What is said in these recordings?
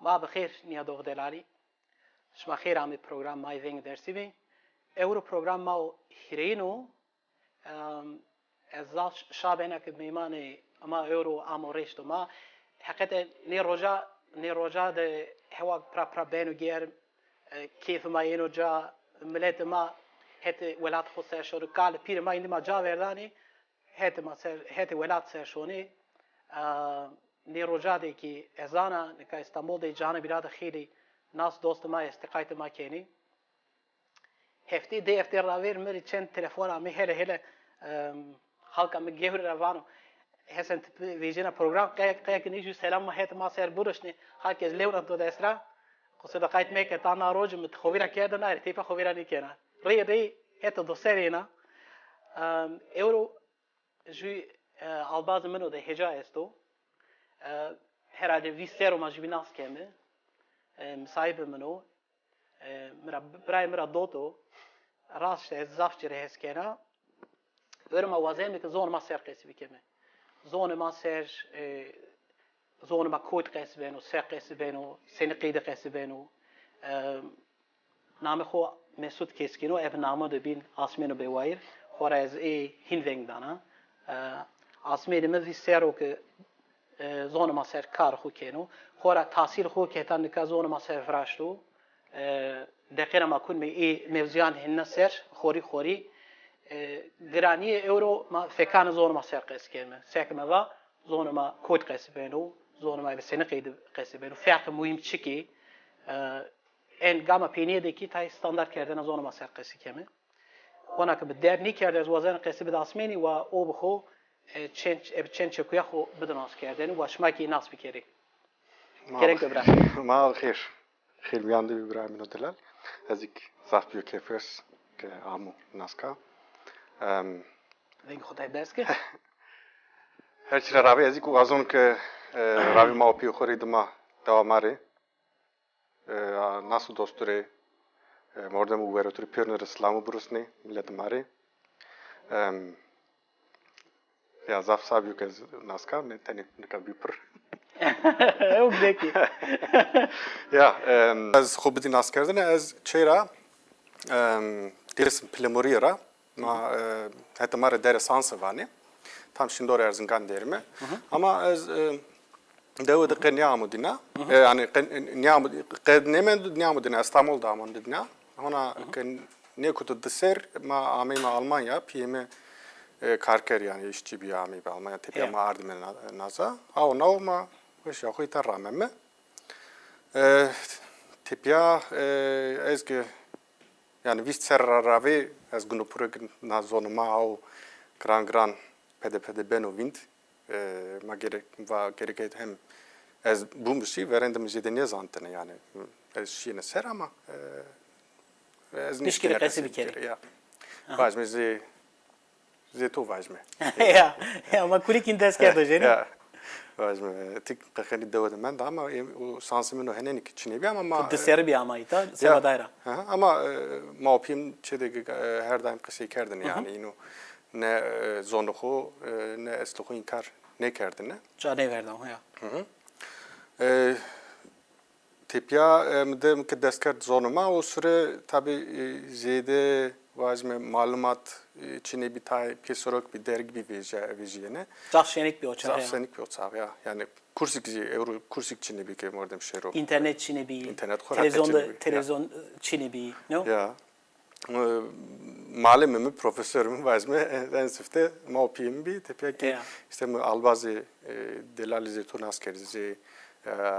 ما بخير نیا دوغ دلالی شما خیر آمی پروگرام مای وینگ درسی بی اورو پروگرام ما هیرینو از شابنا که میمانه اما اورو آموریش تو ما حقیقت نی روجا ده هوا pra بینو گیر کیف ما اینو جا ملت ما هت ولات خسر شو کال پیر ما ما جا وردانی هت ولات سر شونی نیروجاده که ازانا نکای استانبول دی جان بیراد خیلی ناس دوست ما استقایت ما کنی هفته راویر مری چند تلفن امی هله halka mi gevre ravano hesen vijena program kaya ki niju selam ma het ma ser buruşni herkes levran to desra qosda qait me ke tana roj mit khovira keda na tipa khovira ni kena ri het do serena euro ju albaz meno de heja esto herhalde vissero ma jubinas keme sahibi meno mera doto rast zafçere heskena Örma wazem ki zon ma ser qes bikeme. Zon ma ser zon ma kod qes beno, ser qes beno, sen qid qes beno. Name kho Mesut Keskino ev name de bin asmeno bewair. Khora az hinveng dana. Asmeno me visero ke zon ma ser kar kho keno. Khora tahsil kho ketan ka zon ma ser vrashto. Daqina ma kun me mevzian hinna ser khori گرانی اورو ما فکان زون ما سر قیس کردم سعی و زون ما کود قیس بینو زون ما بسنه قید قیس بینو فرق مهم چیکی ان گاما پینیه دکی تای استاندارد کردن زون ما سر قیس کردم خونه که بدر نی کرده از وزن قیس بد اسمینی و او بخو چنچ چکویا خو بدناس کردن و شما کی ناس بکری کرنگ برا ما خیر بیانده ابراهیم ندلال از یک صاحبی کفرس که آمو ناسکا Denk خدای دست که هرچی راوی ازی کو ازون که راوی ما پیو خورید ما دواماری ناسو دوستوری مردم او ورتوری پیرنر اسلامو برسنی ملت ماری یا زاف سابیو که ناسکا نه تنی نکبی پر او بکی یا از خوب بدی ناس کردن از چرا درس پلموری را ما hatta mara deresansı var ne tam şimdi oraya Erzincan derime ama az devede qenyamu dina yani qenyamu qednemen dina İstanbul'da amon dina ona ne kutu deser ma amima Almanya piyeme karker yani işçi bir ami bir Almanya tepe ma ardimen naza au no ma hoş ya koytar ramemme tepiya ezge yani vist serravi az gunupuruk na zonuma au gran pede beno wind ma gerek hem az bumsi verende müzede zantene yani az şine ser ama az nişkile qesi bir kere ya vazme zeto vazme ya ma kulik indes kerdo jeni ya vazme tik qani dawada men de ama o sansımın henenik içine bir ama de Serbiya ama ita sevadayra ama ma opim çede her daim qesi kerdin yani ino ne zonuhu ne esluhu inkar ne kerdin ne cane verdim ya Tepya de mukaddes kert zonuma o süre tabi ziyade vazme malumat içine bir tay pesorok bir dergi bir vejiyene. Zafşenik bir oçağı. Zafşenik bir oçağı ya. Yani kursik euro kursik içine bir ke mordem şero. İnternet içine bir. İnternet televizyon içine bir. No? Ya. Malimimi profesörüm vazme en sifte maupiyim bir tepya ki işte albazi delalize tunas kerzi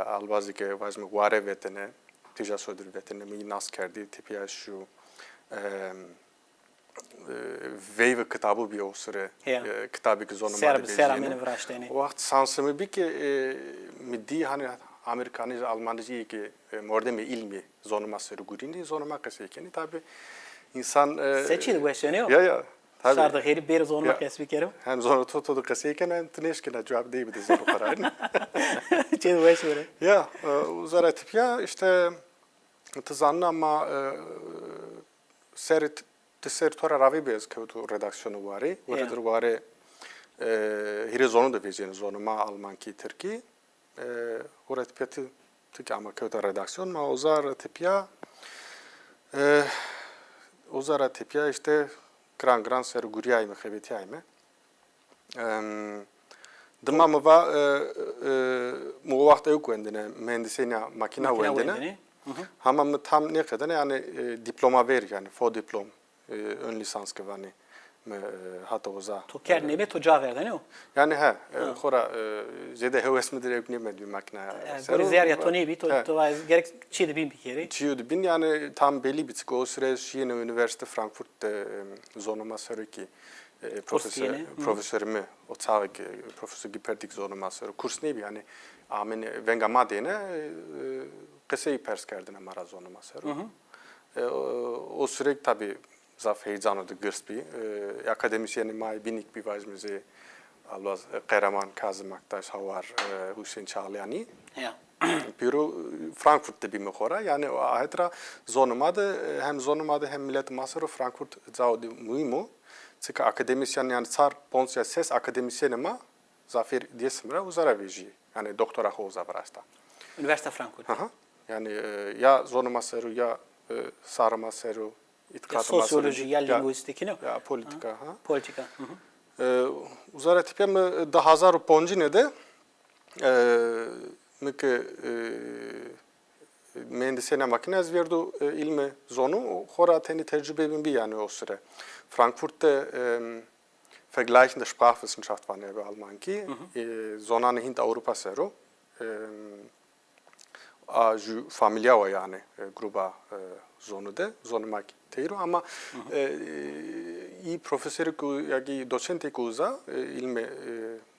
albazi ke vazme ware vetene tija sodur vetene mi nas kerdi tepya şu Veyve kitabı bir o süre kitabı ki zonuma Seramene vraşteni. O vakit sansımı bir ki middi hani Amerikanı Almanıcı ki mordemi ilmi zonuma sürü gurini zonuma kesekeni tabi insan seçil questionio ya tabi sarda herif bir zonuma kesbikerim hem zonu tutu keseken hem tneşkine cevap değil bir zoru kararın çel questionio ya uzara tip ya işte tızanna ama sert tora ravi bez ke tu redaksiyonu vari orada vari hire zonu da vezeni zonu ma Alman ki Türkiye orada piyatı Çünkü ama kötü redaksiyon ma uzar tipya uzara tipya işte gran ser guriyay mı xebetiyay mı Dima mı va mu vakti yok vendine mühendisine makina vendine ama mı tam ne kadar yani diploma ver yani fo diplom ön lisans gibi hani hatta oza. To kerne be to javerde ne o? Yani xora zede heves midir evne bir makina. Gorizer ya to ne bi to vaz gerek çiğde bin bir kere. Çiğde bin yani tam belli bir o süreç yine üniversite Frankfurt'te zonuma sarıki profesörümü o çağık profesör giperdik zonuma sarı kurs ne bi yani amen vengama dene kısa pers kerdine mara zonuma sarı. O süreç tabii zaf heyecanlı görspi akademisyeni may binik bir vazmıze Albaz Kahraman Kazım Aktaş Havar Hüseyin Çağlayani. Ya. Büro Frankfurt'ta bir mekora yani o ahetra zonumada hem millet masarı Frankfurt zavdi mühim çünkü akademisyen yani sar Ponsiya ses akademisyen ama zafer diyesimra uzara veji yani doktora hoza varasta. Üniversite Frankfurt. Yani ya zonumasarı ya sarmasarı ya sosyoloji ya lingüistik ne? Ya politika Politika. Uzara tipem da hazar ponjine de mıkı mühendisliğine makine verdu ilmi zonu hora teni tecrübe bir yani o süre. Frankfurt'ta vergleichende Sprachwissenschaft var nebe Almanki. Zonane hint Avrupa sero. Ju familia yani gruba zonu de zonumak teyru ama iyi profesörü ku yani doçente kuza ilmi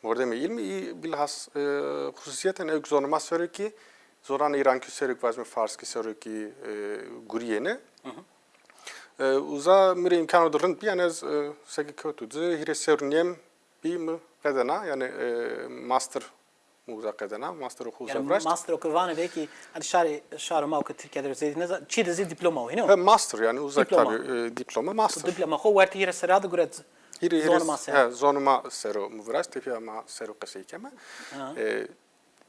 mordeme ilmi iyi bilhas hususiyeten ek zonuma söreki zoran İran küsörük vazme Farski söreki guriyene uza mire imkanı durun bir yani seki kötü hire sörniyem bir mi kadına yani master muza kadına master okuza yani master okuvane belki hadi şarı mavka Türkiye'de özellikle çiğdezi diploma o ne? Master yani uzak tabii diploma master. Diploma ho varti hire serada guret zonuma sero. Zonuma sero muvras tepi ama sero kasıykeme.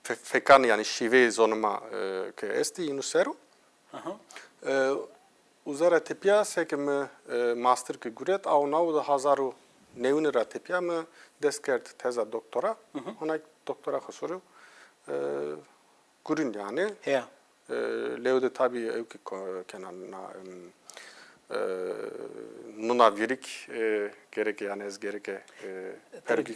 Fekan yani şive zonuma ke esti inu sero. Uzara tepya sekem master ke guret au nau da hazaru neunira tepya mı deskert teza doktora. Ona doktora xasoru gurin yani. Ya. Levde tabii evki kenan nuna virik gerek yani ez gereke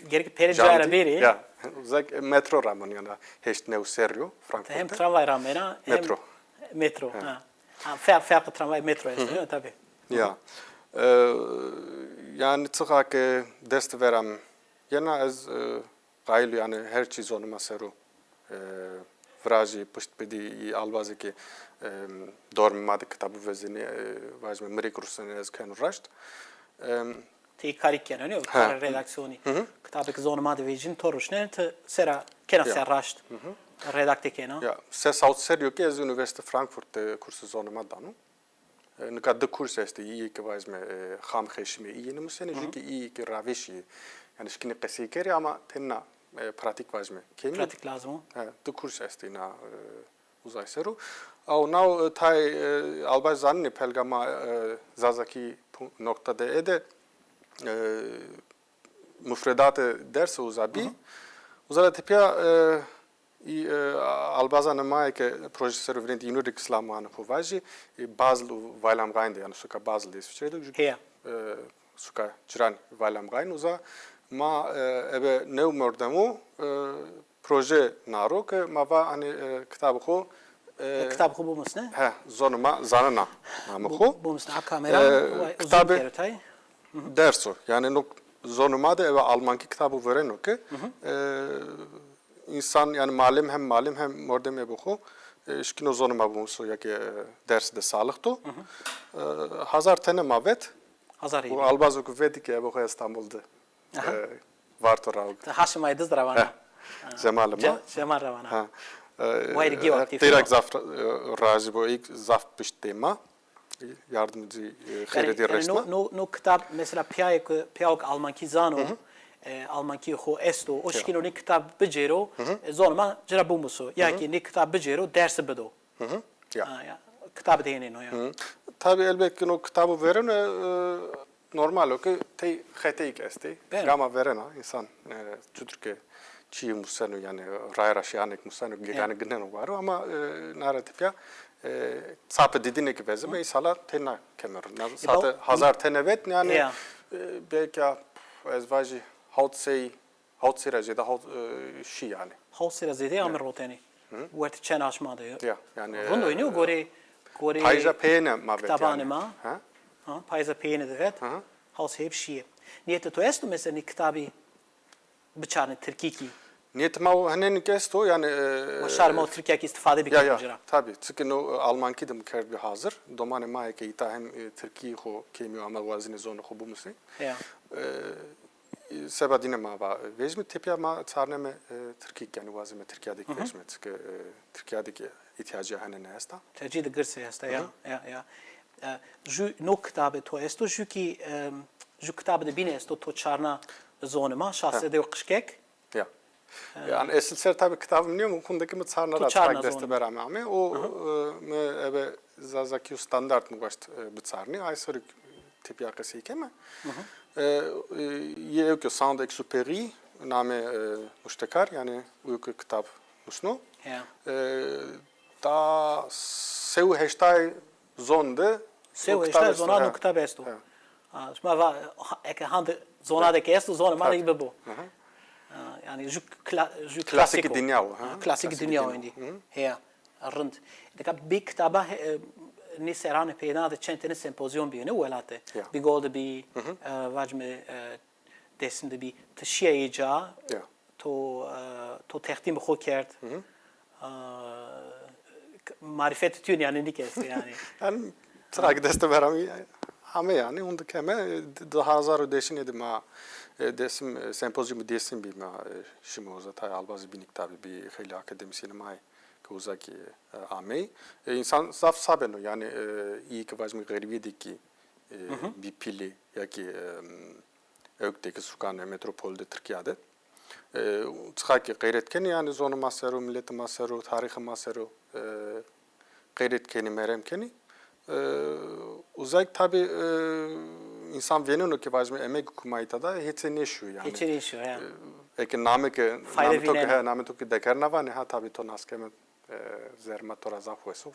gerek pericaya beri. Ya uzak metro ramon yani heşt neu serio Frankfurt'ta. Hem tramvay ramena hem metro. Farklı tramvay metro işte tabii. Ya. Yani çıkak dest verem. Yana ez gaylu yani her çiz onu maseru. Vraji pıştpedi albazi ki dormimadi kitabı vezini vajme mrik rusene ez kenu raşt. Ti karik yani ne? Kar redaksiyoni. Kitabı ki zonumadi vejin toruş ne? Sera kena ser raşt. Redakte kena. Ya ses out serio ki ez Üniversite Frankfurt'te kursu zonumadi Nikad kurs este iyi ki vajme ham xeşime iyi ne musene çünkü iyi ki raveşi. Yani şkini qesikeri ama tenna pratik vazme. Pratik lazım. De kurs este na uzay seru. Au now tay albaz zanne pelgama zazaki nokta de ede müfredatı ders uzabi. Uzara tepya albazan mai ke projeseru vrent inurik islaman huvaji Basel vailam gainde yani suka Basel des fçedu. He. Suka ciran vailam gain uza ma ebe neu mordemu proje naro ke ma va hani kitabı xo kitabı xo bulmuş ne? Zonuma zanına namı xo. Bulmuş ne kamera kitabı derso yani nok zonuma da eve Almanki kitabı veren o ke insan yani malim hem mordem ebe xo şkino zonuma bulmuş ya ki ders de sağlıktı. Hazar tane mavet. Hazar. Bu albazı kuvveti ebe xo İstanbul'da. Varto raug. Haşim aydız ravana. Cemal'ma. Cemal ravana. Vayr geaktif. Direkt zaf razi bu ilk zaf piştema. Yardımcı xeyri resma. No kitap mesela piyayok Almanki zano Almanki xo esto o şkino ne kitap bicero zonma cira bumusu ya ki ne kitap bicero dersi bedo. Ya kitap değinin o ya. Tabii elbette o kitabı veren normal o ki te xeteyik esti. Gama veren insan Türkiye çiğ musanu yani rayra şanek musanu yani gnen var ama narratif ya sapı dediğine ki vezme isala tena kemer. Zaten hazar tenevet yani belki ezvacı Hautsira da şi yani. Hautsira zede amir roteni. Vert çen aşmadı. Ya yani. Rondo oynuyor gore Payza peyne mabet yani. Kitabane ma. Payza peyne de vet. Haus hep şi. Niyete to esto mesela kitabı bıçağını Türkiye. Niyet ma hanen kesto yani. Maşar ma Türkiye ki istifade bir ya tabii. Çünkü o Almanki de mükerd bir hazır. Domane ma ki ita hem Türkiye ho kemiyor ama vazine zonu ho bu musi. Ya. Sebadine ma va vejme tepya ma çarneme Türkiye yani vazime Türkiye'deki vejme çünkü Türkiye'deki ihtiyacı hanen hasta. Tercih de gırse hasta ya. Ju no kitabı to esto ju ki ju kitabı da bine esto to çarna zonuma şahse de kışkek. Ya. Yani esilser tabii kitabım niye mümkündeki mi çarnara çarnak deste beramame o me ebe zazaki standart mı başt bu çarni ay soru tepya kesi keme. Je ook Saint-Exupéry, name müştekar yani uyku kitap musnu. Da seu heştay zonde. Seu heştay zona no kitap esto. Şma va ek hand zona de esto zona mara gibi bu. Yani ju klasik dünya o. Klasik dünya indi. Ya rınd. Deka bir kitaba niserane peyna de çentene sempozyon bir ne velate. Bir golde bir vajme desim bir tşiyeca to tehtim xo kert. Marifet tün yani nikes yani. Yani trak deste verami ama yani onda keme daha hazar deşin edim ha desim sempozyumu desim bir ma şimdi o zaten albazı bir niktabi bir hayli akademisyenim ay Kozaki amey insan saf sabeno yani iyi ki vazmi garibiyedeki bir pili ya ki ökteki sukan metropolde Türkiye'de çıkaki gayretken yani zonu maseru milleti maseru tarihi maseru gayretkeni meremkeni uzak tabi insan veneno ki vazmi emek kumayta da heçeneşiyor yani. Heçeneşiyor ya. Ekin name toki dekarnava ne ha tabi to naskeme zerma tora zafwesov.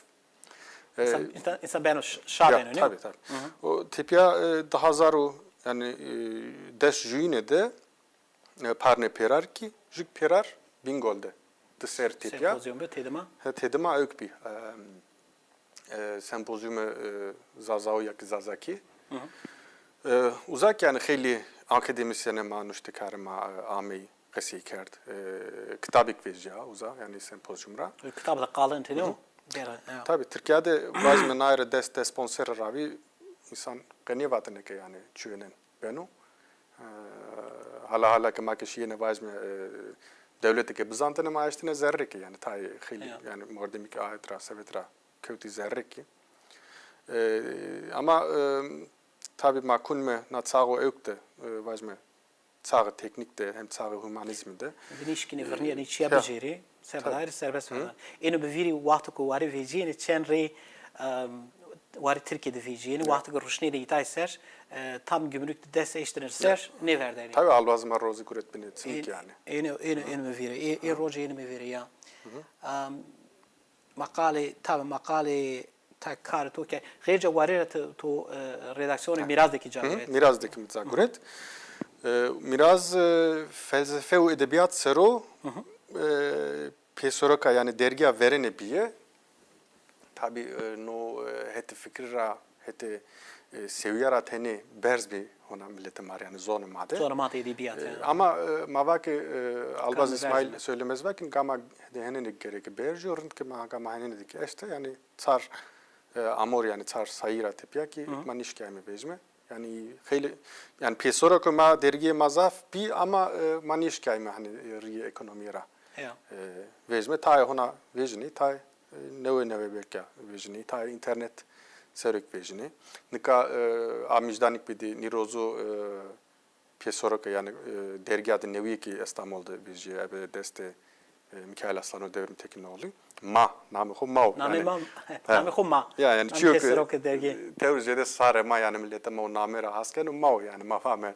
İnsan ben o şaben ne? Tabii. O tipya daha zaru yani des jüne de parne perar ki juk perar bingolde. Tser tipya. Sempozyum be tedema. Tedema ökbi. Sempozyumu zazao yak zazaki. Uzak yani kheli akademisyene ma nuştekar ma amey qesi kert. Kitabik veja uza yani sempozyumra. Kitabda qalın tedema. Tabii Türkiye'de bazı naire deste sponsor ravi insan qani vatne ke yani çüvenen beno. Hala ki makşiye ne bazı devlete ke bizantene maaştine zerre ki yani tay kheli yani mordemik ayatra sevetra kötü zerre ki. Ama tabii makun me na çağı ökte vazme çağı teknikte hem çağı humanizmde. Binişkini verniye ni çiğ beceri serbest serbest var. Eno beviri vakti ko var vejini çenre var Türkiye'de vejini vakti ko ruşne de itay ser tam gümrük dese iştenir ser ne verdi? Tabii albazma rozi kuret beni çünkü yani. Eno beviri roji eno beviri ya. Makale takar to ki gece varire to redaksiyonu Miraz'daki cagret. Miraz'daki cagret. Miraz felsefe ve edebiyat sero pesoroka yani dergiye verene biye tabi no hete fikra hete seviyara teni berzbi ona millete mar yani zonu made. Zonu made edebiyat. Ama mavaki Albaz İsmail söylemez vakin gama dehenen gerek berjorun ki gama henen dik işte yani çar amor yani çar sayıra tepya ki maniş kayme bezme. Yani khayli yani pesora ko ma dergiye mazaf bir ama maniş kayme hani riye ekonomira. Vezme tay hona vejni tay neve belki vejni tay internet serek vejni nika amijdanik bidi nirozu piyesora yani dergâ-ı nevi ki İstanbul'da bir abi deste Mikail Aslanov devrim Tekinoğlu. Namı xo ma. Namı xo ma. Yani çünkü teoride sare ma yani millete ma namı ra hasken ma yani ma fahme.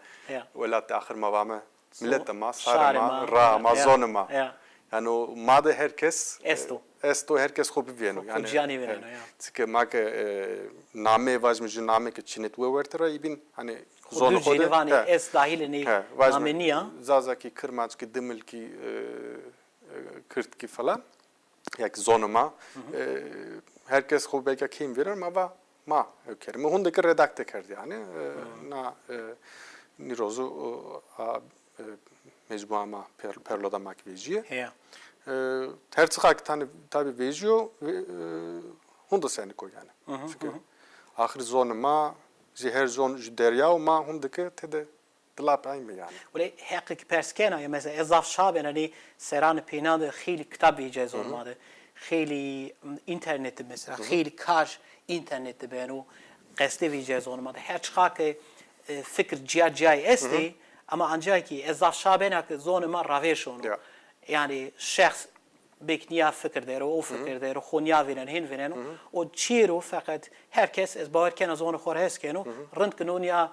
Velat ahir ma vame millete ma sare ma ra ma zon ma. Yani o ma da herkes esto herkes xo biveno yani. Çünkü ma ke namı vazmıcı namı ki çinet ve vertera ibin hani zonu xo da es dahilini nameniya zazaki kırmaç ki dımıl ki kırt ki falan yani zonuma herkes xo belki kim verir ama ma ökerim. Hundaki redakte kerdi yani na nirozu mecbuama perloda makveciye. Her çıkak tane tabi vejiyor hunda seni koy yani. Çünkü ahir zonuma her zon derya ma hundaki tede دلاب عين يعني. ولی حقیقی پرسکنه یا مثلا اضافه شابه نی سران پیناده خیلی کتاب ایجاز olmadı. خیلی اینترنت مثلا خیلی کار اینترنت بینو قصد ایجاز olmadı. Her çıkak fikir cihaz esti ama ancak ki eضافه شابه نه که زون ما راویش onu. Yani şahs bekniya fikir der o fikir der خوnya veren hin veren o çiro fakat herkes ez bawarken az onu khor heskeno rent kanonia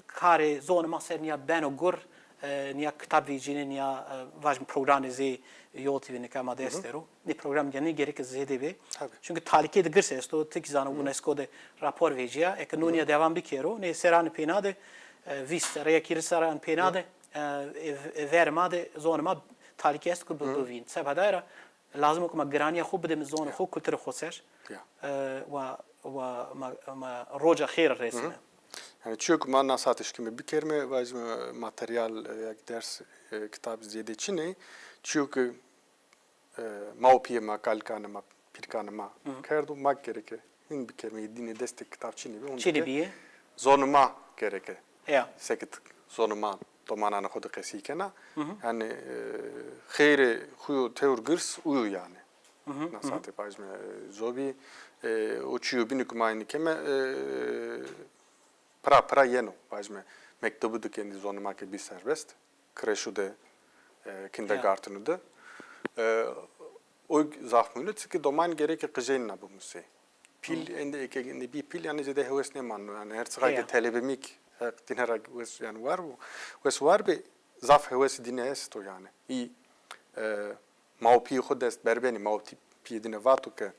kare zone maser niya ben o gur niya kitab vijine niya vajm programize yolti vine kama destero ni program yani gerek zede be çünkü talike de girse sto tek zana UNESCO de rapor vejiya ekonomiya devam bikero ne seran penade vist reakir seran penade vermade zone ma talike est ku buvin sabadara lazım okuma grania خوب بده زون خوب kültür خوسر و roja khair resme. Yani çünkü man nasatış kimi bir kelime vazme materyal yak ders kitap ziyade çine çünkü maupiye ma kalkanı ma pirkanı ma kerdu mak gereke hin bir kelime dini destek kitap çine bir çine bir zonuma gereke ya sekit zonuma tomanana xodu qesikena yani khayre xuyu tevr girs uyu yani nasate vazme zobi uçuyor binik mayni keme para yeno vazme mektubu da kendi zonuma ke bir serbest kreşu de kindergartenu de o zahmını çünkü doman gerek kıjayna bu musi pil ende ekeginde bir pil yani de hevesne manno yani her sıra telebemik dinara yani var bu var bir zaf heves dines to yani i maupi xodes berbeni maupi dine vatu ke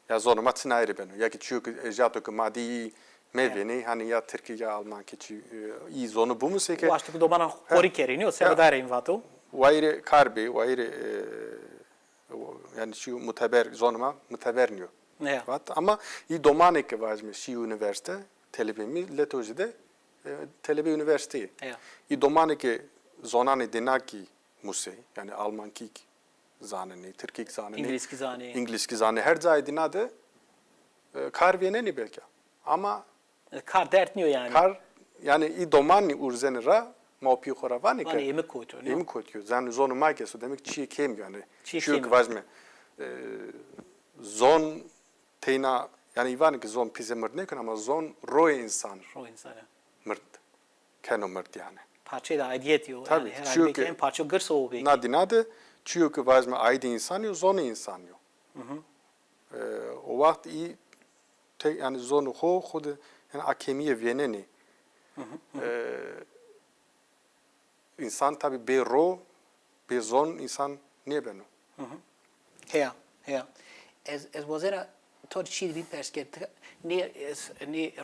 ya zonuma tsinayre beno ya ki çünkü jato ke madi meveni hani ya Türkiye ya Alman ki iyi zonu bu mu seke? Başta ki domana hori kerini o sebedare invatu. Vayre karbi vayre yani şu muteber zonuma muteberniyor. Vat ama iyi domane ke vazme şu üniversite telebimi letojide telebi üniversite. İyi domane ke zonane denaki muse yani Alman ki zaneni, Türkiye zaneni, İngiliz ki zaneni her zay dinade karviyene ni belki. Ama kar dertniyor yani. Kar yani i domani urzenera maupi khoravani ke. Yani emek koyuyor. Emek koyuyor. Zan zonu magesu demek çi kem yani. Çünkü vazme zon tena yani ivan ki zon pize mırd ne kan ama zon roy insan. Roy insan. Mırd. Keno mırd yani. Parça da aidiyet yo. Tabii. Yani herhalde en parça gırsa o belki. Nadinade çünkü vazme aidi insan yo zon insan yo. O vakit i yani zonu xo yani akemiye veneni. İnsan tabi be ro, be zon insan niye beno? Ya. Ez vazera to çiğ bir perspektif. Ne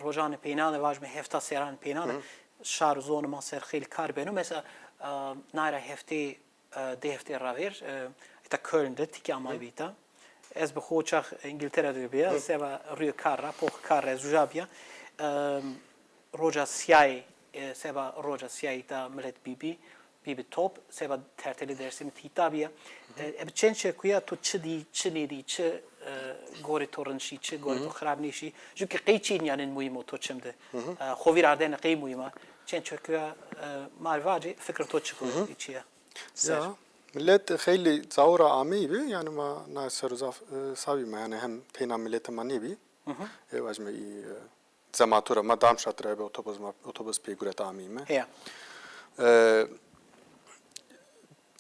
rojanı penane vajme hefta seran penane. Şar zonu maser khil kar beno. Mesela nara hefte de hefte raver. Ita Köln'de tiki amay bita. Ez bi xoçaq İngiltere'de biya seva rüy karra pox karra zujabya. Roja siyai seva roja siyai ta millet bibi top seva terteli dersimi titabiya ebçençe kuya tu çidi gori torunşi çi gori to xrabnişi çünkü qeyçin yani muhim to çimde xovir arden qey muhima çençe kuya marvaci fikir to çıkıyor içiye ya millet xeyli zavra amibi yani ma nasır savi yani hem tena millet manibi evajme zamatura ma Darmstadt'ta be otobüs piguret amime. Ja.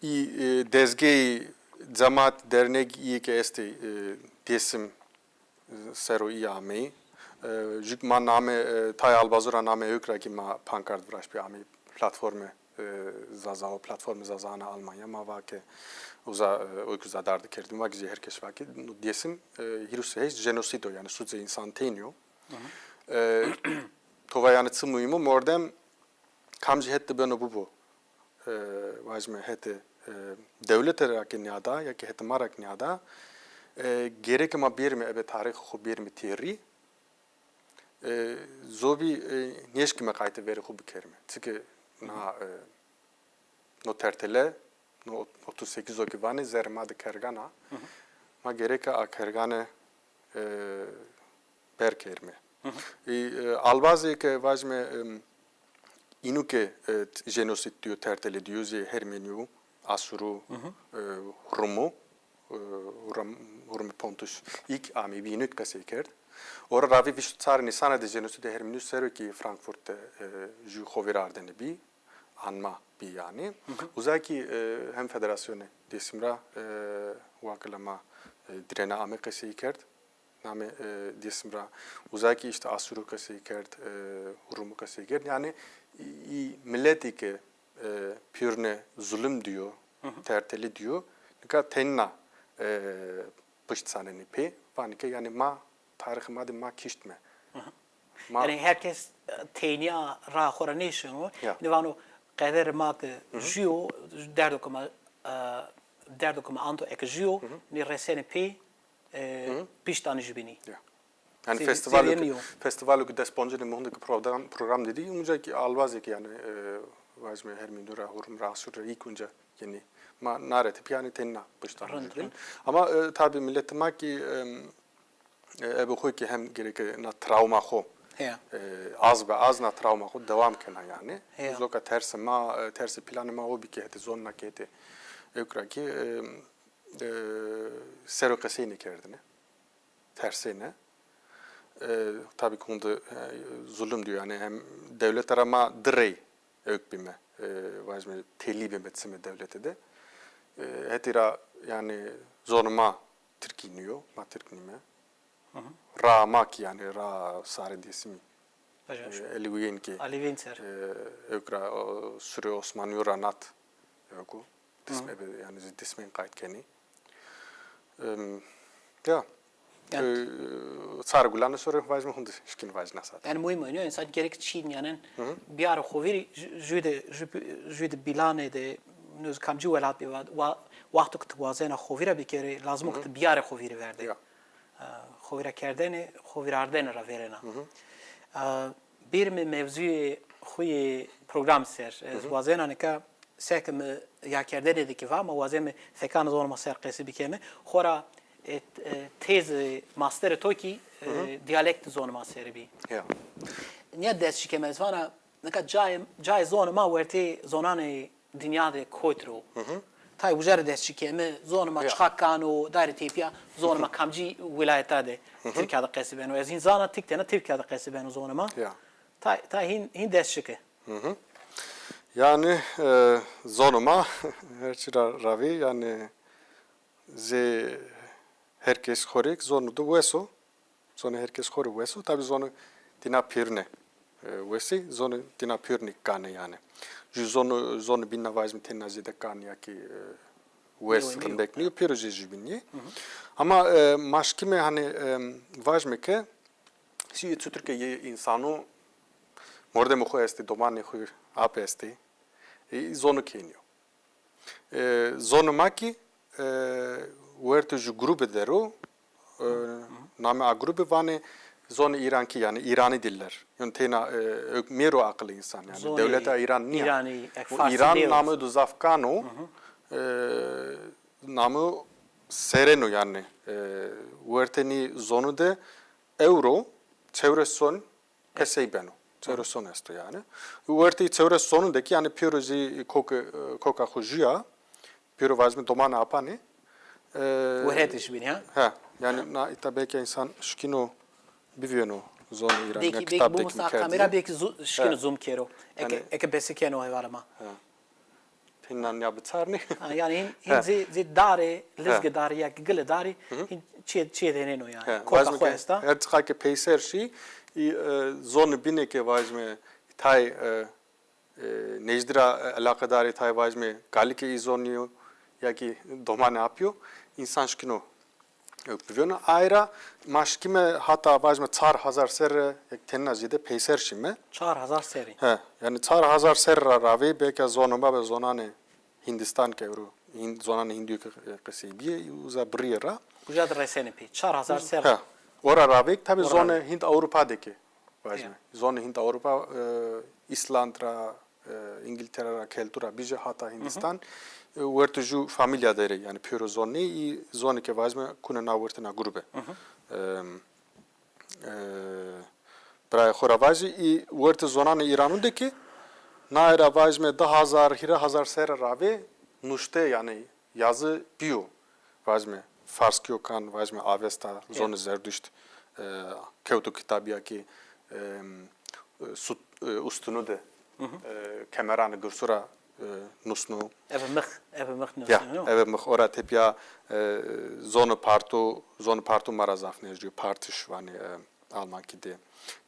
I dezgei zamat dernek i ke este desim sero i amei. Jük ma name tay albazura name ökra ki ma pankart vrash pe amei platforme zazao platforme zazana Almanya ma vake uza uykuza dardı kerdim va gizi herkes vake desim hirus hez genocido yani suze insan tenio. Tova yani tsmuymu mordem kamji hette beno bu. Vajme hette devlet olarak niyada ya ki hette marak niyada gerek ma bir mi ebe tarih khu bir mi tiri zobi neşki me kayte veri khu bikerme. Çünkü na no tertele no 38 o kivane zerma de kergana ma gerek a kergane berkerme. Albazi ke vajme inuke genocid diyor tertele diyor ze Hermeniu Asuru Rumu Rumu Pontus ilk ami binut kasekerd. Ora ravi viştsar nisana de genocid Hermeniu sero ki Frankfurt'te ju hoverardene bi anma bi yani. Uzaki hem federasyonu desimra vaklama direna ame kasekerd. Name desimra uzaki işte Asuru kasekerd Rumu kasekerd yani milleti ki pürne zulüm diyor, terteli diyor. Nika tenna pıştsaneni pe, vanike yani ma tarih madi ma kiştme. Yani herkes tenia ra khora nation ne vano qader ma ke jio derdo kuma anto ek jio ni resene pe piştan jibini. Yani festivalu da sponsorin muhundaki program dedi. Unca ki alvaz ki yani vajme Hermindura hurum rasur ilk unca yani ma naret yani tenna baştan. Ama tabi milletime ki ebe koy ki hem gerek na travma ho. Az na travma ho devam kena yani. Zoka tersi planıma o bir kete zonna kete ekra ki sero kasini kerdine. Tersine. Tabii konuda zulüm diyor yani hem devlet arama direy ökbime vajme telibe metseme devlete de hetira yani zorma Türkiniyor ma Türknime ramak yani ra sare desimi Eliyen ki Alivinser ökra süre Osmanlı ranat yoku disme yani dismen kayıt keni ya sargulanı sonra vajme hundu şkin vajna sat. Yani muhim oynuyor. İnsan gerek Çin yani bir ara koviri jüde bilane de nöz kamcı velat bir vakti ktuvazena kovira bir kere lazım oktu bir ara koviri verdi. Kovira kerdene kovira ardene ra verena. Bir mi mevzuyu xuyi program ser. Vazena ne ka sekem ya kerdene de ki va ma vazeme fekan zorma ser qesi bikeme xora tez master toki diyalekt zonu maseri bi. Niye ders şikemez vana ne ka cay zonu ma verte zonane dünyada koytro. Tay ujar ders şikeme zonu ma çıkakkano daire tepya zonu ma kamci vilayetade Türkiye'de qesibeno az insana tiktene Türkiye'de qesibeno zonu ma. Tay hin ders şike. Yani zonuma her şey ravi yani ze herkes korek zonu da veso zonu herkes korek veso tabi zonu dina pirne vesi zonu dina pirne kane yani zonu binna vazim tenazi de kane ya ki ves rındekni piroje jibinye ama maşkime hani vazme ke si Türkiye insanu morde mu khoesti domane khu apesti zonu kenio zonu maki Uerte ju grupe dero, name a grupe vane zone İran ki yani İrani diller. Yani tena mero akıllı insan yani devlete İran niye? İran namı do Zafkano, namı Sereno yani. Uerte zonu de euro çevre son keseybeno. Çevre son esto yani. Uerte çevre sonundaki yani pirozi koka hujuya, piro vazmi domana apane. Vahret işbini ha? Ha, yani na tabii ki insan şkino biviyonu zona İran ya belki kitap bu deki musa kamera belki şkino zoom kero. Eke besi keno hayvarama. Tinnan ya bitarni. Yani hin zid dare lizge dare ya gile dare hin çiğ deneno yani. Koka khoesta. Her tıkake peyser şey zona bineke vajme tay nejdira alakadari tay vajme galike izoniyo ya ki doma ne yapıyor? İnsan şkino Pivona ayrı maşkime hatta vajme 4000 ser tenna jide peyser şime 4000 seri. He yani 4000 ser ravi belki zonuma ve zonane Hindistan ke euro zonane Hindiyo ke kasibiye uza brira Bujad reseni pi 4000 ser. He ora ravi tabi zona Hind Avrupa'daki vajme zona Hind Avrupa İslandra İngiltere keltura bije hatta Hindistan Vertuju familya dere yani pure zone i zone ke vazme kuna na vertena grupe. Pra khoravaji i vert zona ne İran'ındaki na era vazme 10,000 ser rave nuşte yani yazı biyo vazme Farski okan vazme Avesta zone zerdüşt kevtu kitabiya ki ustunu de kemeranı gürsura nusnu Eve mıh ya nusnu. eve mıh ora tepya zonu partu marazaf nejdiyor partiş vani Alman kide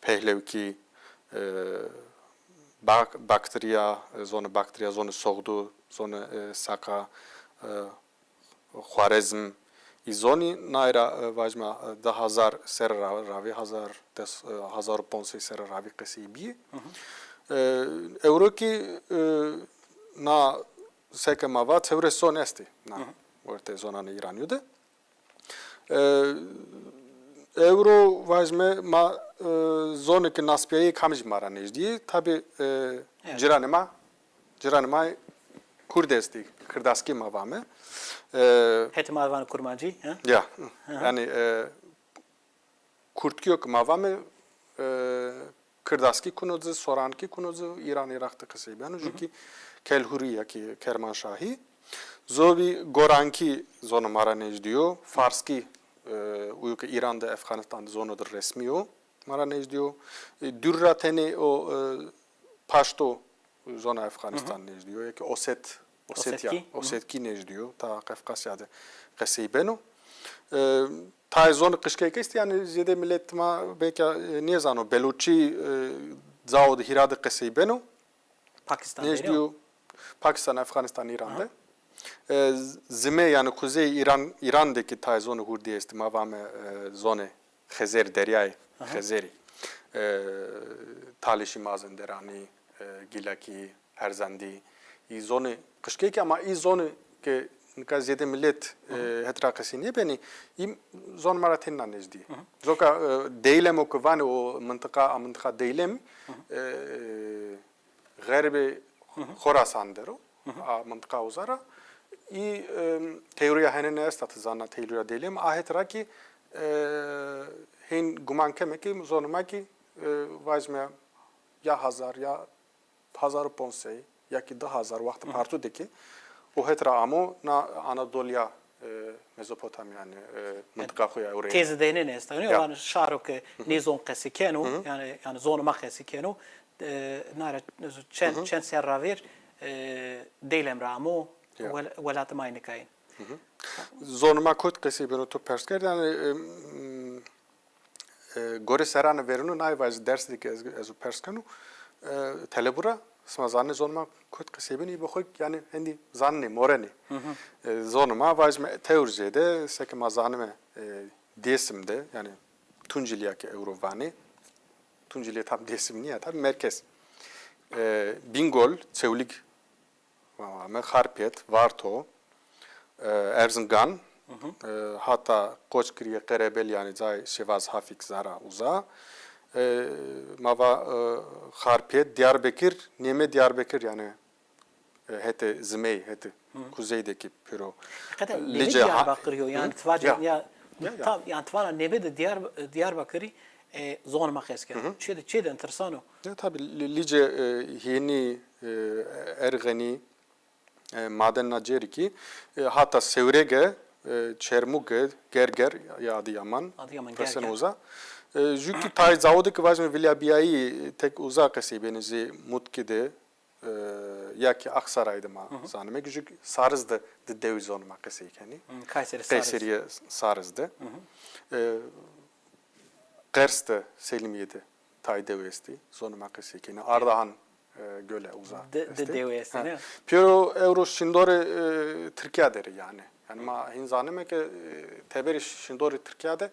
pehlevki bakteriya zonu soğdu zonu saka Khwarezm izoni naira vajma 10,000 ser ravi 1500 ser ravi qasibi Euroki na seke mava cevre son esti na orte zona ne İran'ydı. Euro vajme ma zone ke naspiye kamj mara nejdi tabi ciranema Kurdesti Kırdaski mavame Hetmarvan kurmancı. ya yani Kurtkiok mavame Kırdaski kunozu Soranki kunozu İran Irak'ta kısayı ben çünkü Kelhuriya ki Kermanşahi Zobi Goranki zonu mara nejdiyor Farski uyuka İran'da Afganistan'da zonudur resmi o mara nejdiyor Dürrateni o Paşto zona Afganistan nejdiyor ki Osetki nejdiyor ta Kafkasya'da kısayı beno ta zonu kışkayka ist yani zede millet ma belki niye zano Beluçi zaod hirada kısayı beno Pakistan nejdiyor Pakistan, Afganistan, İran'da. Zime yani Kuzey İran'daki tay zonu hurdiye istimavame zone Xezer deryayı Xezeri. Talişi mazenderani, Gilaki, Herzandi. İ zone kışkeki ama i zone ke nikaziyede millet hetrakası niye beni im zon maratinna nejdi. Zoka deylem o kıvane o mıntıka deylem garibi Khorasan dero mantıka uzara i teoriya hene ne estat zanna teoriya delim ahet raki hin guman kemeki zonuma ki vazme ya 1000 ya 1500 ya ki 10,000 vakti partu deki o hetra amo na Anadolu'ya Mezopotamya yani mantıka koya oraya tezi dene ne istiyor yani şarok ne zon kesi keno yani zonuma kesi keno nara çen serraver deylem ramo velat mayne kayn zonuma kod kesi beno to persker yani gore serana verunu nay vaz ders dik ez perskanu telebura smazane zonuma kod kesi beni bokhoy yani hendi zanne moreni zonuma vaz teorijede seke mazaneme desimde yani Tunceli'ye Eurovani Tunceli'ye tam desim niye tabi merkez Bingöl, Çevlik, Harpet, Varto, Erzincan, hatta Koçkiriye, Kerebel yani Zay Şevaz Hafik Zara Uza, Mava Harpet, Diyarbakır, Neme Diyarbakır yani hete Zimey, hete kuzeydeki püro. Neme Diyarbakır yani tvaca ya tam yani tvana Neme de Diyarbakır'ı zon makesken. Çede enteresano. Ya tabi lice yeni ergeni maden naceri ki hatta Sevrege, Çermuge, Gerger ya Adıyaman, Presenoza Çünkü tay zavodaki vazme Vilyabiyayi tek uzak benizi mutkide ya ki Aksaray'da ma zanime küçük Sarız'da de deviz olmak yani. Kayseri'ye Sarız'da. Kars'ta Selimiye'de tay devesti zonmak yani. Ardahan göle uzak. De devesti ne? Pero euro şindore Türkiye'de yani. Yani ma hin zanime ki teberi şindore Türkiye'de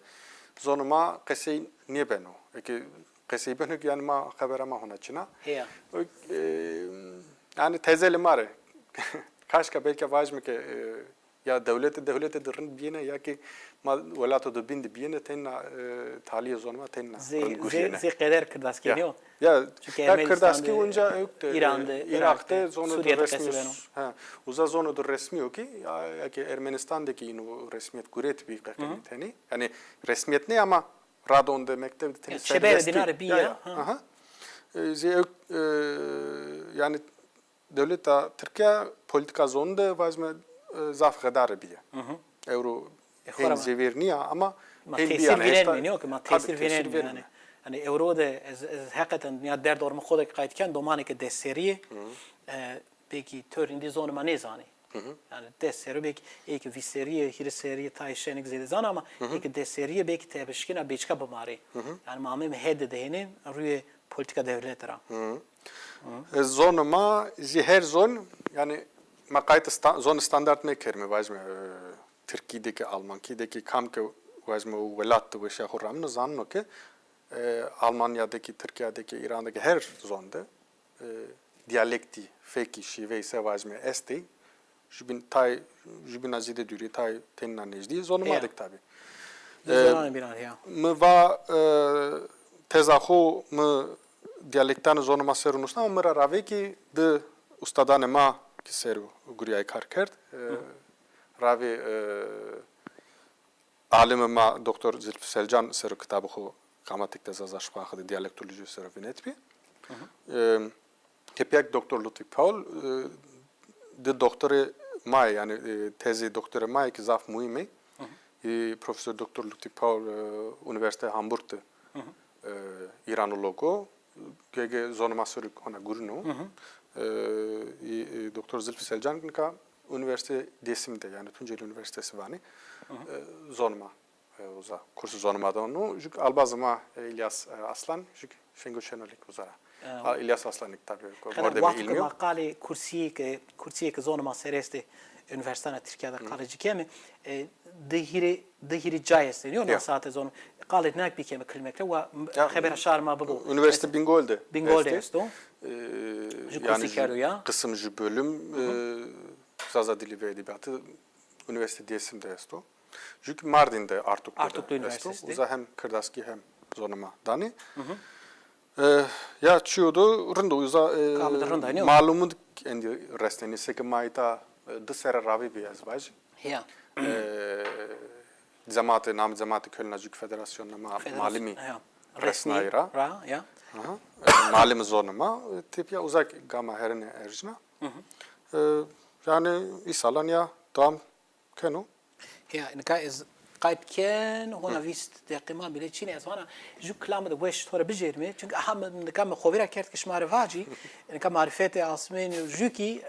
zonuma kesi niye beno? Ki kesi beno yani ma habera ma hona çina. Yani tezeli mare. Kaşka belki vajme ki ya devlete dırın biyene ya ki ma velato da bindi biyene tenna taliye zonuma tenna. Zey kadar kırdaski ne o? Ya kırdaski onca İran'da, Irak'ta zonudur resmi. Ha. Uza zonudur resmi yok ki ya ki Ermenistan'daki yine resmiyet guret bir kakaliteni. Yani resmiyet ne ama Radon'da mektepte teni serbest. Şebere biya. Yani devlet Türkiye politika zonunda vazme zaf kadar biya. Euro hem zeverniya ama tesir vermiyor yok ama tesir vermiyor yani. Yani Euro'da hakikaten ya dert orma kodak kayıtken domani ki desteriye peki töründe zonuma ne zani. Yani desteri belki ilk viseriye hirseriye tayşenik zede zan ama ilk desteriye belki tebeşkina beçka bamari. Yani mamem hede dehine rüye politika devletera. Zonuma her zon yani makayt zon standart ne kerme vazme Türkiye'deki Almanya'daki kamke vazme velat ve şahurramını zanno ki Almanya'daki, Türkiye'deki, İran'daki her zonda diyalekti, feki, şive ise vazme esti. Jubin azide duri tay tenna nejdi zonumadık tabi. Mı va tezahu mı diyalektan zonuma serunusna ama mıra rave ki de ustadane ma ki seru guriyay kar kert. Rave alime ma Doktor Zülfü Selcan seru kitabı xo Kamatik de Zazaşpahı diyalektoloji serüvenet bi. Hepyak Doktor Ludwig Paul de doktori may yani tezi doktori may ki zaf muhimi. Profesör Doktor Ludwig Paul Üniversite Hamburg'da İranologo. Gege zonuma sörük ona gurnu. Doktor Zülfü Selcan ka üniversite desimde yani Tunceli Üniversitesi vani zonuma. Uza kursu zonumada onu. Çünkü albazıma İlyas Aslan, çünkü şengo şenolik uzara. İlyas Aslan'lık tabii. Orada bir ilmi yok. Vakti kursiye ki zonuma seresti üniversitede Türkiye'de kalıcı kemi dehiri cayes deniyor. Ne saate zonu. Kalıcı ne bir kemi kılmekle ve haber şarma bu. Üniversite Bingöl'de. Bingöl'de esto. Yani kısımcı bölüm Zaza Dili ve Edebiyatı üniversite diyesimde esto. Çünkü Mardin'de Artuklu Üniversitesi. Uza hem Kırdaski hem zonuma dani. Ya çiyodu rında uza malumun kendi resteni seki maita dışarı ravi bir yazbaj. Ya. Nam Cemaati Köln Azık Federasyonuna malimi resnaira. Ya. Malimi zonuma tipya uzak gama herine erjna. Yani isalan ya tam kenu. Ja, en dan is قايد كان هنا فيست تقيما بلي تشيني اسوانا جو كلام ده وش تورا بجيرمي çünkü اهم كم خبيره كارت كش معرفاجي ان كم معرفاتي اسمين جوكي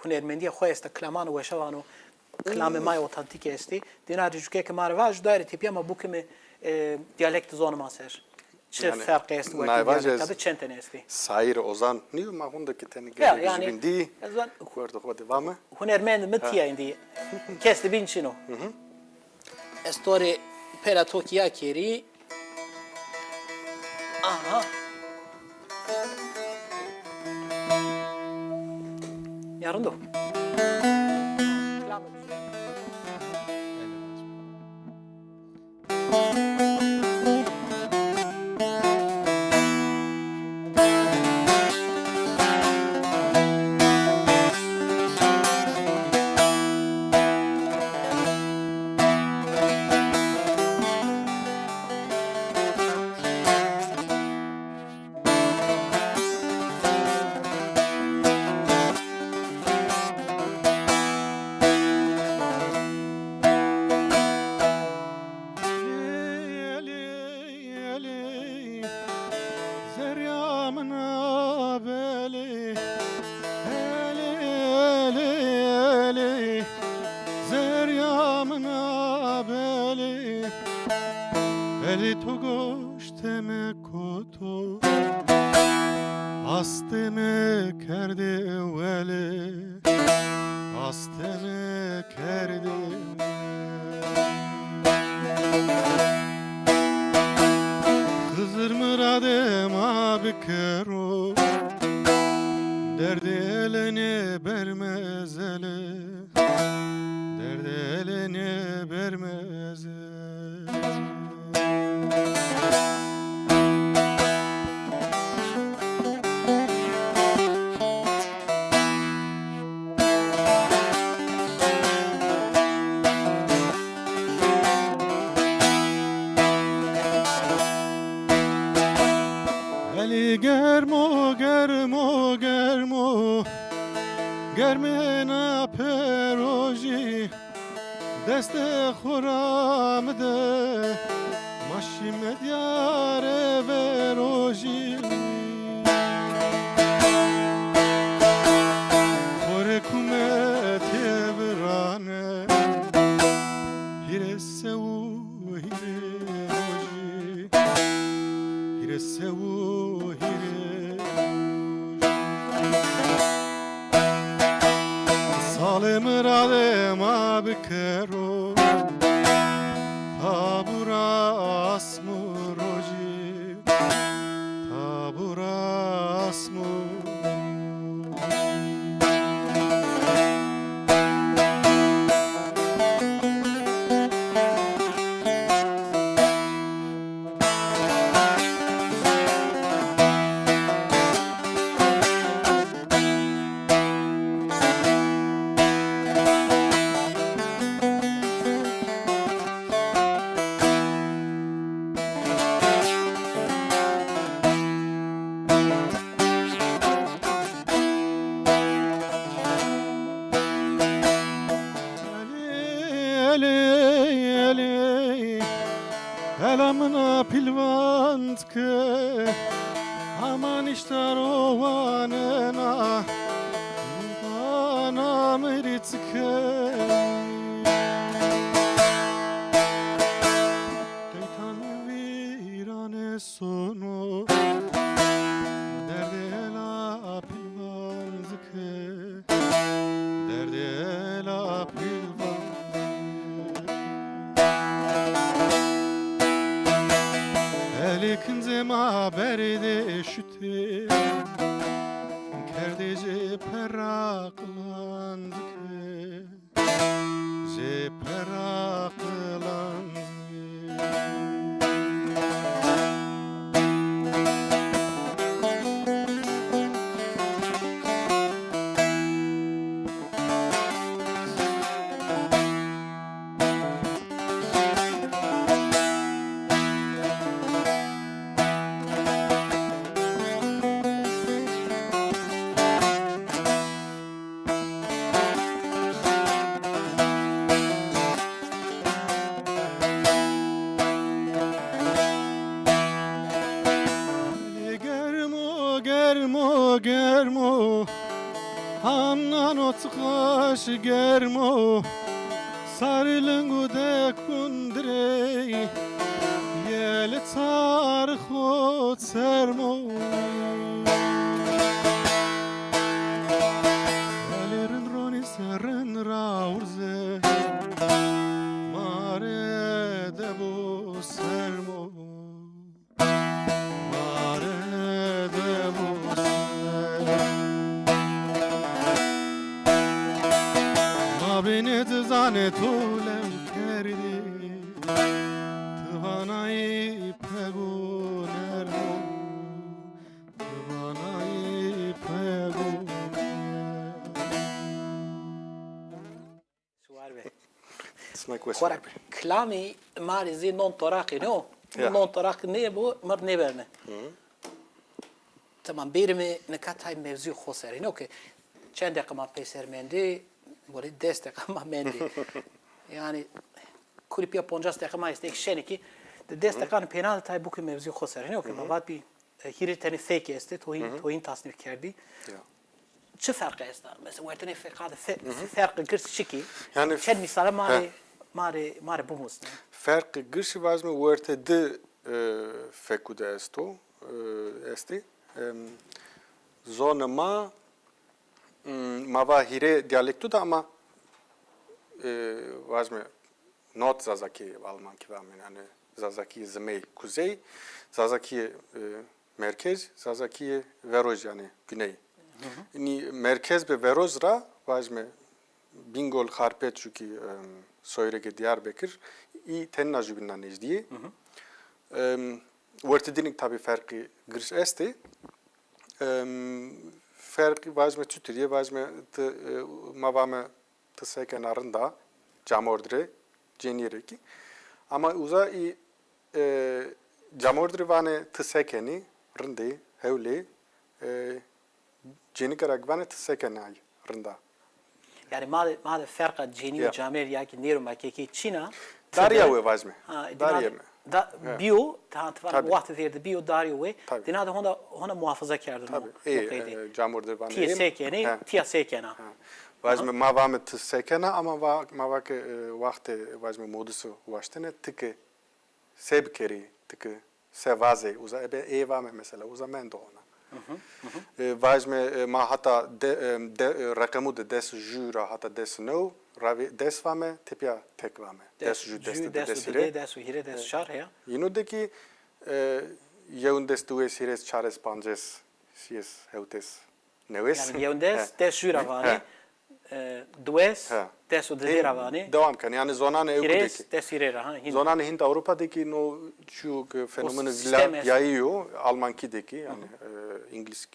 هنرمندي خويست كلامان وشوانو كلام ماي اوتنتيك استي دينا جوكي كم معرفاج دايره تيبيا ما بوكم ديالكت زون ماسر چه فرق است و ديالكت چنتن استي ساير ozan niye ma hundaki teni geldi kurdu hadi vamı هنرمند متيا عندي كاست بينشنو استوري بيرا توكيا كيري اها يارندو beli Eli eli eli Zeryamına beli Eli to goşteme koto Asteme kerde veli Asteme kerde Hızır mıradım abi kero Derdi elene bermez ele Derdi elene bermez ele Eli germo germo germo Germena peroji Deste xuram de Maşi medyare veroji Kore kumet yevrane Hire sevu hire roji Hire sevu hire Salim radem abi kero Tabura asmu roji Tabura asmu Elamına pilvant ke Aman iştar ovanena Bana merit ke Şeytan virane sonu Derde ela pilvant ke Derde ela pilvant Elikin ma berde şüte Kerdece peraklandı ke Je peraklandı Germo germo Hamnan otkaş germo Sarılıngu de kundrey Yel tarho sermo Elirin roni serin raurze Mare de bu sermo Beni tzane tulem kerdi Tvanai pegu nermo Tvanai pegu Suarbe. Smak ve Korak klami mari zi non toraki no. Ja. Non torak ne bu mar ne verne. Tamam birimi ne katay mevzu khoseri no ki çend dakika peser mendi böyle 10 dakika mendi. Yani kulüp ya 50 dakika istek şeni ki de 10 dakika penal tay bu ki mevzu khoseri no ki babat bi hiriteni fake este tohin tasnif kerdî. Ya. Çi ferqi est? Mesela wertene fekade ferqi girs şiki. Yani çed misala mare bumusne. Farkı gırşı vazme uerte de fekude esto esti. Zona mavahire diyalektu da ama vazme not Zazaki Alman kivamen yani Zazaki zmey kuzey, Zazaki merkez, Zazaki veroj yani güney. Yani merkez ve verozra vazme Bingöl Harpet çünkü Soyrege Diyarbakır i tenna jubinna nejdiye. Ortadinik tabi farkı giriş esti. Farkı vazme tütüriye vazme mavame tısayken arında camordre cenireki. Ama uza i camordre vane tısakeni rinde hevle cenikarak vane tısakeni ay rında. Yani made ferqa ceni ve camer ya ki nerum ki Çina Darya ve vazme. Darya mı? Da bio tantvan vakti verdi bio Darya ve dinada hona muhafaza kerdin. Tabii. Camordre vane. Tiya sekena. Vazme mavame tsekena ama mavak vakti vazme modusu ulaştığını tıkı sebkeri tıkı sevaze uza evame mesela uza mendo ona. Vazme ma hata rakamı da des jura hata des no ravi des vame tepya tek vame des ju des hire des şar ya. Inudeki yeundes tues hires chares panjes sies heutes neves. Yani yeundes des jura vane dues des o de ravane. Devam kan yani zonane Hires des hire ha. Zonane Hint Avrupa'daki no şu fenomeni zila yayıyor Almankideki yani İngiliz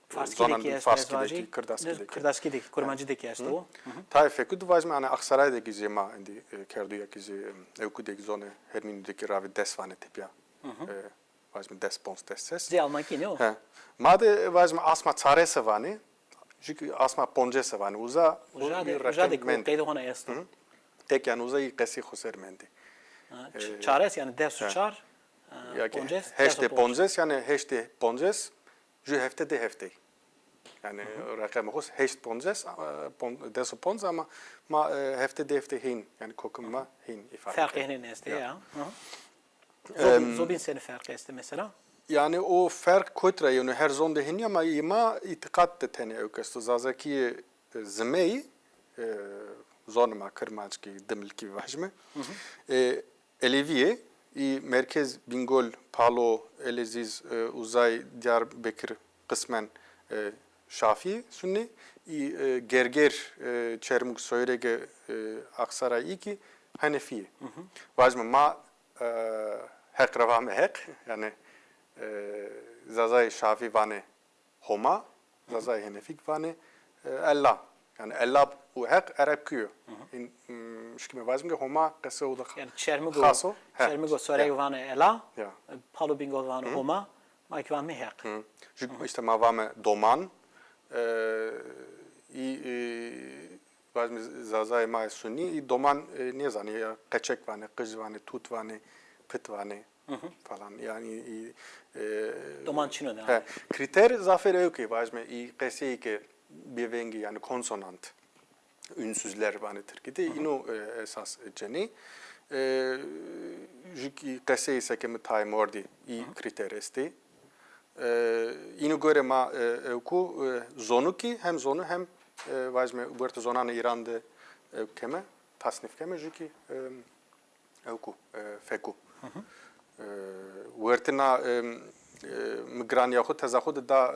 Farskideki Kırdaskideki Kurmancıdaki este o. Tabii fekud vazme yani Aksaray'daki zema indi kerduyaki evkudeki zone Herminudeki ravi desvane tipya. Vazme despons desses. Ze Almanki ne o? Made vazme asma çarese vani. Çünkü asma ponjese vani uza de kaydı ona este. Tek yani uza qesi khosermendi. Çares yani desu çar. Ponjes. Heşte ponjes yani heşte ponjes. Ju hefte de hefte. Yani rakam hos heşt ponjes desu ponj ama ma hefte de hefte hin yani kokuma hin ifade. Farkı hin este ya. Zobin seni farkı este mesela. Yani o fark koytra yani her zonda hin ama ima itikat de tene ökesto zazaki zmey zonma kırmaçki demilki vajme. Eleviye i merkez Bingöl Palo Eleziz Uzay Diyarbakır kısmen Şafi Sunni i Gerger Çermuk Soyrege Aksaray iki Hanefiye. Vajme ma hek ravame hek yani Zazay Şafi vane Homa, Zazay Hanefik vane Allah. Yani Allah bu hak Arap kıyor. Şkime vazim ki Homa kese o da yani Çermigo Soyrege vane Allah, Palo Bingöl vane Homa, Mike vane hak. Çünkü işte ma vame doman, vazim Zazay ma Sunni, doman ne zani ya kaçak vane, kız vane, tut vane, pıt vane. Falan yani domançino ne? Kriter zafer öykü vazme i qesi ki bevengi yani konsonant ünsüzler vane Türkiye'de ino esas ceni jiki qesi ise ki time ordi i kriter esti ino göre ma öykü zonu ki hem zonu hem vazme bu zonanı İran'da keme tasnif keme jiki öykü feku Uertina migran yaxud tezaxud da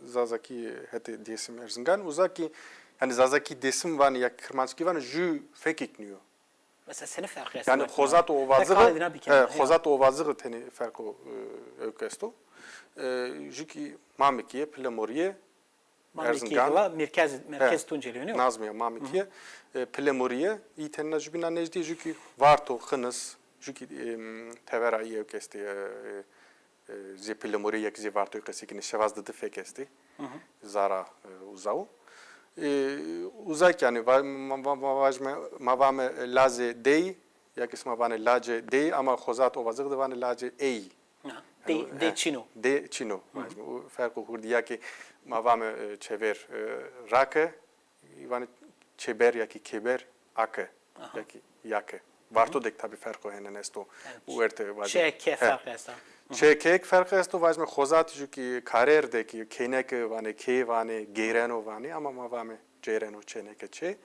Zazaki hete desim erzingan uzaki yani Zazaki desim van ya Kırmanski van ju fekikniyor. Mesela seni fark et. Yani xozat o vazığı teni fark o ökesto. Juki Mamikiye Plemoriye Erzingan merkez Tunceli ne? Nazmiye Mamikiye Plemoriye iten najbina nejdi juki varto xınız Çünkü tevera iyi ökesti zepillemori yak zevarto ökesti ki şevazdı da fekesti zara uzau uzak yani vajme mavame laze dey yak isma vane lace dey ama xozat o vazık da vane lace ey de çino. De çino. O farkı kurdiya ki mavam çever rakı yani çeber ya ki keber akı ya ki yakı. Varto dek tabi farkı henen esto. Uerte vazim. Çeke farkı esta. Çekek farkı esto vazim khozat ju ki karer de ki kenek vane ke vane geyreno vane ama mavam cereno çeneke çe.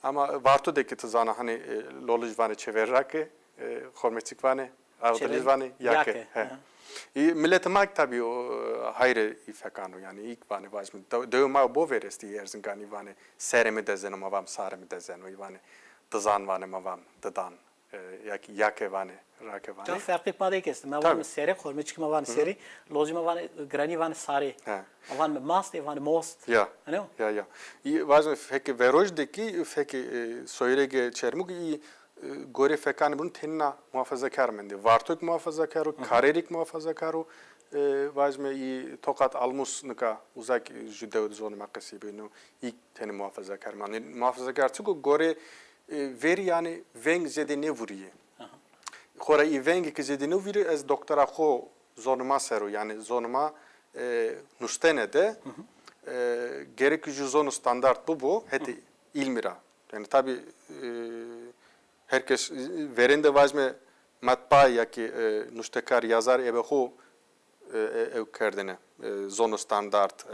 Ama varto dek tzana hani loluj vane çever rakı hormetik vane avdaliz vane yakı. Millet mak tabi o hayre ifekano yani ilk vane vazim dövma bo veresti yerzin gani vane seremi dezeno mavam saremi dezeno vane tzan vane mavam tıdan yakı vane rakı vane. Çok farklı madde kestim. Mavam seri hormetik mavam seri loji mavam grani vane sari. Mavam mast vane most. Ya. Ya. Vazim feki verojdeki feki söylege çermuk iyi gore fekan bunun tenna muhafazakar mendi. Vartok muhafazakar, karerik muhafazakar vazme iyi tokat almus nika uzak jüde zonu makasi binu ilk teni muhafazakar mendi. Muhafazakar çünkü gore veri yani veng zede ne vuriye. Khora iyi veng ki zede ne vuri ez doktora kho zonuma seru yani zonuma nustene de gerek zonu standart bu heti ilmira. Yani tabi herkes verende vazme matbaa ya ki nuştekar yazar ebe ho ev kerdine zonu standart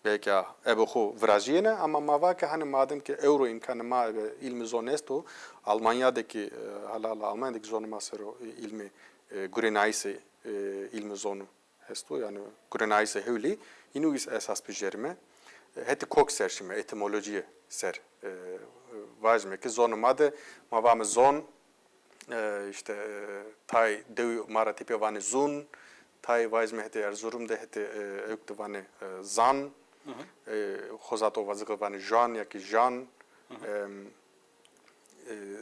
belki ebe ho vrajiyene ama mava ki hani madem ki euro imkanı ma ilmi zonesto Almanya'daki halala Almanya'daki zonu masero ilmi Gurenaise ilmi zonu hesto yani Gurenaise hevli inu is esas becerme heti kok serşime etimolojiye ser vazme ki zonu made mavam zon işte tay dev mara tipi vane zun tay vazme heti Erzurum'da heti öktü vane zan xozato vazık vane jan ya ki jan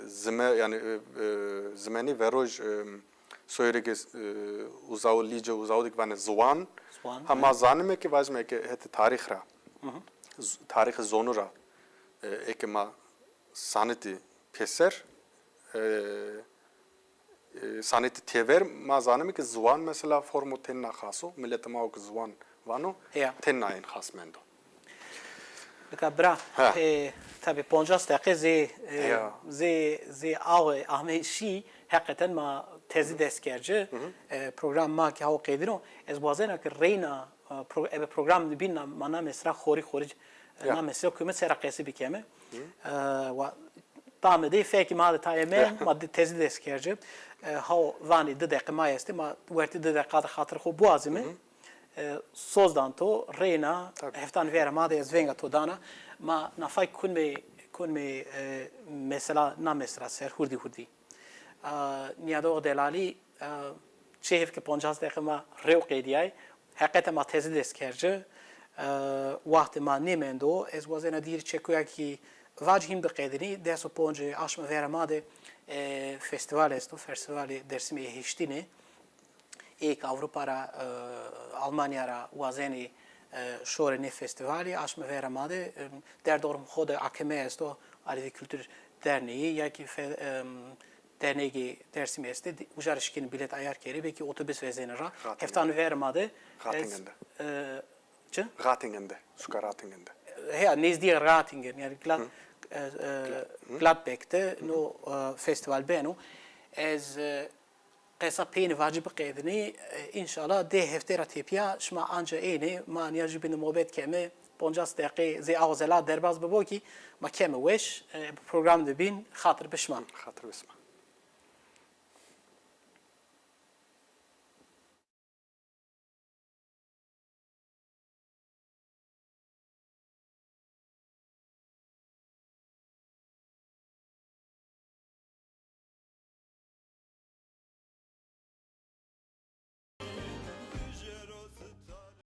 zime yani zimeni veroj söylege uzav lice uzavdik vane zwan ama zanime ki vazme ki heti tarihra tarih zonura ekema saneti peser saneti tever mazanım ki zvan mesela formu tenna khaso millet ma ok zvan vano tenna in khas mendo. Bra tabi 50 dakika zi ağ ahmeşi hakikaten ma tezi deskerci program ma ki hav qedino ez bazena ki reyna program bin mana mesela khori na mesela küme serakesi bikeme و طعم دي فيك ما هذا تايمين ما تزيد اسكيرج هاو واني دقيقه ما يستي ما وقت دقيقه خاطر خو بوازمه سوزدان تو رينا هفتان فيرا ما دي زفينغا تو دانا ما نفاي كون مي مثلا نا مثلا سر هردي نيادو دلالي شيف كي 50 دقيقه ما ريو قيدياي حقيقه ما تزيد اسكيرج وقت ما نيمندو از وزنا دير تشيكويا كي واجهیم بقیدنی دست و پنج آشم ویرماده festivali Dersim'e heştine ilk Avrupa ra Almanya ra wazeni şoreni festivali aşma veramade der doğrum xoda akme esto Alevi Kültür Derneği ya ki derneği Dersim'e este ujarışkin bilet ayar kere belki otobüs vezeni ra heftan veramade Rattingen'de suka Rattingen'de ja nezdiğe Rattingen yani Gladbeck'te no festival beno ez قصة بين واجب قيدني إن شاء الله ده هفترة تيبيا شما أنجا إني ما نيجي بين الموبت كمه 50 دقيقة زي أغزلات درباز ببوكي ما كمه وش برنامج بين خاطر بشما